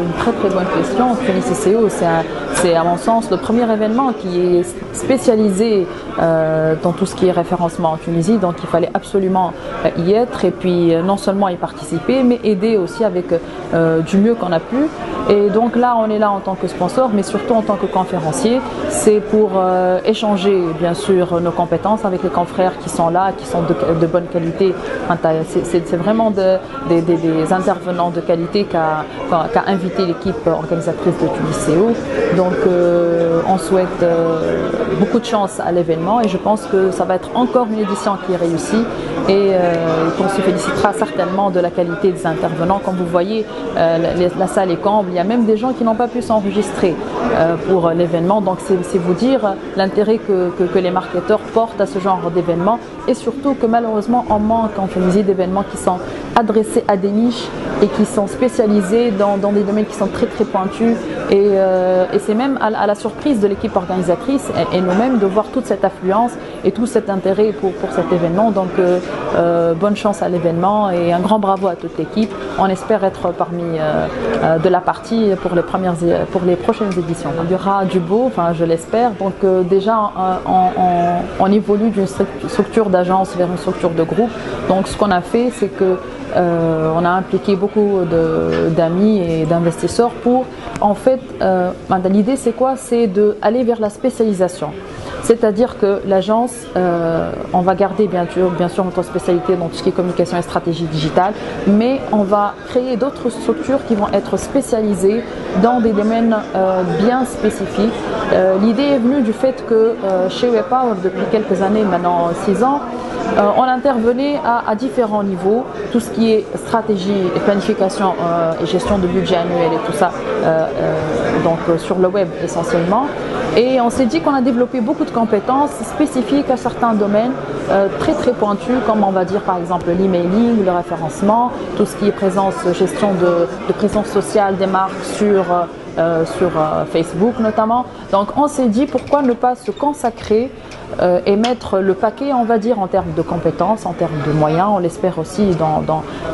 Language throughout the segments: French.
c'est une très bonne question. CNICCO, c'est à mon sens le premier événement qui est spécialisé dans tout ce qui est référencement en Tunisie, donc il fallait absolument y être et puis non seulement y participer, mais aider aussi avec du mieux qu'on a pu. Et donc là, on est là en tant que sponsor, mais surtout en tant que conférencier. C'est pour échanger, bien sûr, nos compétences avec les confrères qui sont là, qui sont de bonne qualité. C'est vraiment des intervenants de qualité qu'a invité l'équipe organisatrice de Tuniseo. Donc, on souhaite beaucoup de chance à l'événement et je pense que ça va être encore une édition qui est réussie et qu'on se félicitera certainement de la qualité des intervenants. Comme vous voyez, la salle est comble. Il y a même des gens qui n'ont pas pu s'enregistrer pour l'événement. Donc c'est vous dire l'intérêt que les marketeurs portent à ce genre d'événements et surtout que malheureusement on manque en Tunisie d'événements qui sont adressés à des niches et qui sont spécialisés dans des domaines qui sont très pointus et c'est même à la surprise de l'équipe organisatrice et nous-mêmes de voir toute cette affluence et tout cet intérêt pour cet événement. Donc bonne chance à l'événement et un grand bravo à toute l'équipe. On espère être parmi de la partie pour les prochaines éditions. Il y aura du beau, enfin je l'espère. Donc déjà on évolue d'une structure d'agence vers une structure de groupe. Donc ce qu'on a fait, c'est que on a impliqué beaucoup d'amis et d'investisseurs pour, en fait, l'idée c'est quoi? C'est d'aller vers la spécialisation. C'est-à-dire que l'agence, on va garder bien sûr notre spécialité dans tout ce qui est communication et stratégie digitale, mais on va créer d'autres structures qui vont être spécialisées dans des domaines bien spécifiques. L'idée est venue du fait que chez WebPower, depuis quelques années, maintenant 6 ans, on intervenait à différents niveaux, tout ce qui est stratégie et planification et gestion de budget annuel et tout ça, donc sur le web essentiellement. Et on s'est dit qu'on a développé beaucoup de compétences spécifiques à certains domaines très pointus, comme on va dire par exemple l'emailing, le référencement, tout ce qui est gestion de présence sociale des marques sur Facebook notamment. Donc on s'est dit pourquoi ne pas se consacrer et mettre le paquet, on va dire, en termes de compétences, en termes de moyens, on l'espère aussi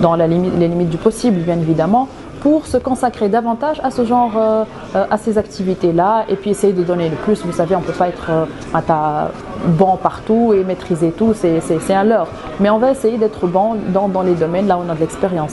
dans les limites du possible bien évidemment, pour se consacrer davantage à ce genre, à ces activités-là et puis essayer de donner le plus. Vous savez, on ne peut pas être bon partout et maîtriser tout, c'est un leurre. Mais on va essayer d'être bon dans les domaines là où on a de l'expérience.